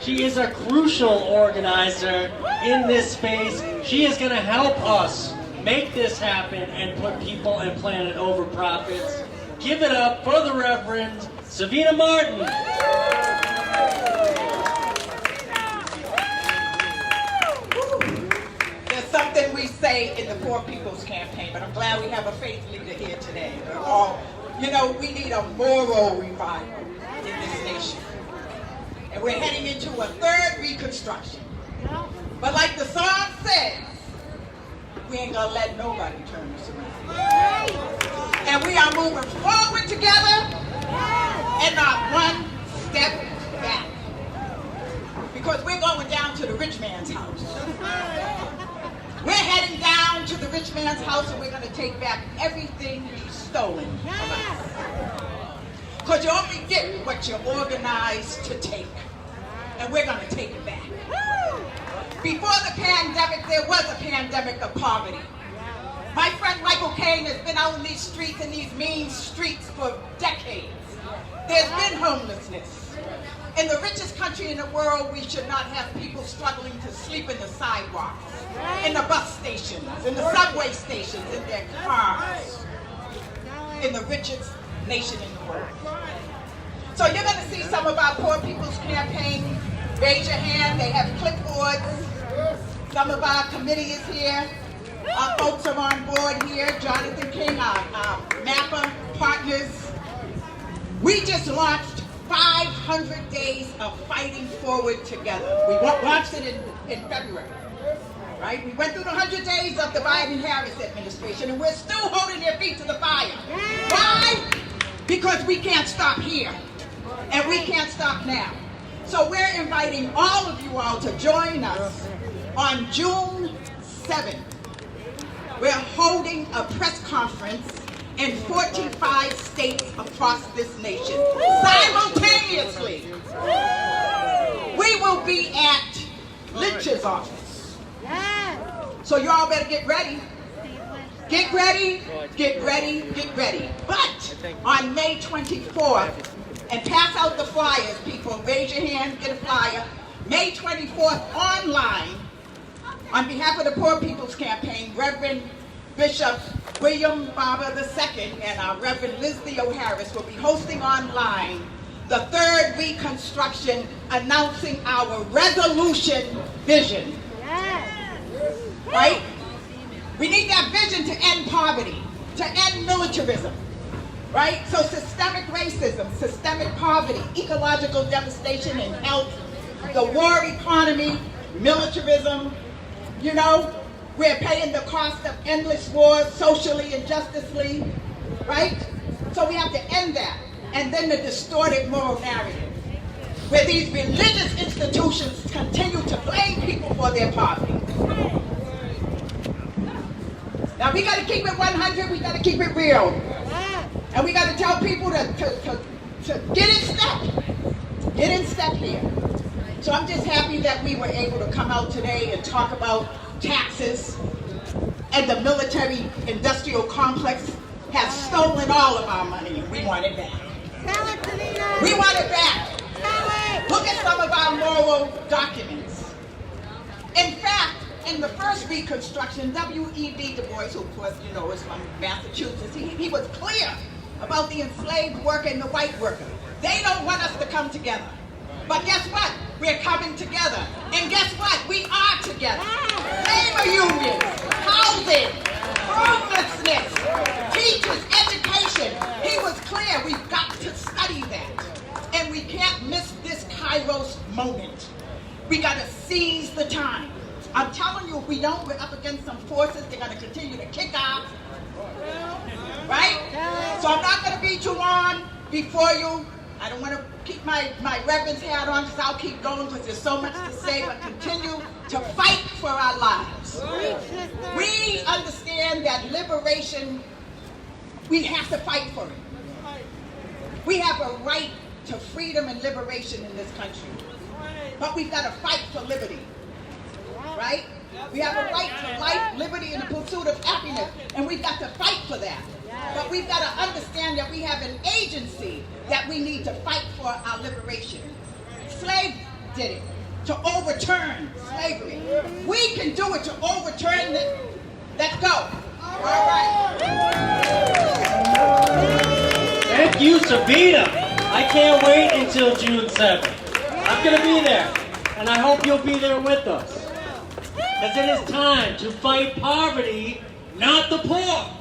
She is a crucial organizer in this space. She is going to help us make this happen and put people and planet over profits. Give it up for the Reverend Savina Martin. There's something we say in the Poor People's Campaign, but I'm glad we have a faith leader here today. We're all, you know, we need a moral revival in this nation. And we're heading into a third Reconstruction. But like the song says, we ain't gonna let nobody turn us around. And we are moving forward together and not one step back. Because we're going down to the rich man's house. We're heading down to the rich man's house and we're gonna take back everything he's stolen from us. Because you only get what you're organized to take. And we're gonna take it back. Before the pandemic, there was a pandemic of poverty. My friend Michael Caine has been out in these streets, in these mean streets for decades. There's been homelessness. In the richest country in the world, we should not have people struggling to sleep in the sidewalks, in the bus stations, in the subway stations, in their cars. In the richest nation in the world. So you're going to see some of our Poor People's Campaign. Raise your hand. They have clipboards. Some of our committee is here. Our folks are on board here. Jonathan King, our MAPA partners. We just launched 500 days of fighting forward together. We launched it in February. Right? We went through the 100 days of the Biden-Harris administration, and we're still holding their feet to the fire. Why? Because we can't stop here, and we can't stop now. So we're inviting all of you all to join us on June 7th. We're holding a press conference in 45 states across this nation. Simultaneously, we will be at Lynch's office. So you all better get ready. Get ready, get ready, get ready. But on May 24th, and pass out the flyers, people. Raise your hand, get a flyer. May 24th, online, on behalf of the Poor People's Campaign, Reverend Bishop William Barber II and our Reverend Liz Theo Harris will be hosting online the third Reconstruction, announcing our resolution vision. Right? We need that vision to end poverty, to end militarism. Right? So systemic racism, systemic poverty, ecological devastation and health, the war economy, militarism, you know, we're paying the cost of endless wars socially and justicely, right? So we have to end that. And then the distorted moral narrative, where these religious institutions continue to blame people for their poverty. Now we gotta keep it 100, we gotta keep it real. And we got to tell people to get in step. Get in step here. So I'm just happy that we were able to come out today and talk about taxes. And the military industrial complex has stolen all of our money and we want it back. We want it back. Look at some of our moral documents. In fact, in the first Reconstruction, W.E.B. Du Bois, who of course you know is from Massachusetts, he was clear about the enslaved worker and the white worker. They don't want us to come together. But guess what? We're coming together. And guess what? We are together. Labor unions, housing, homelessness, teachers, education. He was clear. We've got to study that. And we can't miss this Kairos moment. We got to seize the time. I'm telling you, if we don't, we're up against some forces. They're going to continue to kick out. Right? So I'm not going to be too long before you. I don't want to keep my reverend's hat on because I'll keep going because there's so much to say, but continue to fight for our lives. We understand that liberation, we have to fight for it. We have a right to freedom and liberation in this country. But we've got to fight for liberty. Right? We have a right to life, liberty, and the pursuit of happiness, and we've got to fight for that. But we've got to understand that we have an agency that we need to fight for our liberation. Slaves did it. to overturn slavery. We can do it to overturn it. Let's go. All right. Thank you, Savina. I can't wait until June 7th. I'm going to be there, and I hope you'll be there with us. Because it is time to fight poverty, not the poor.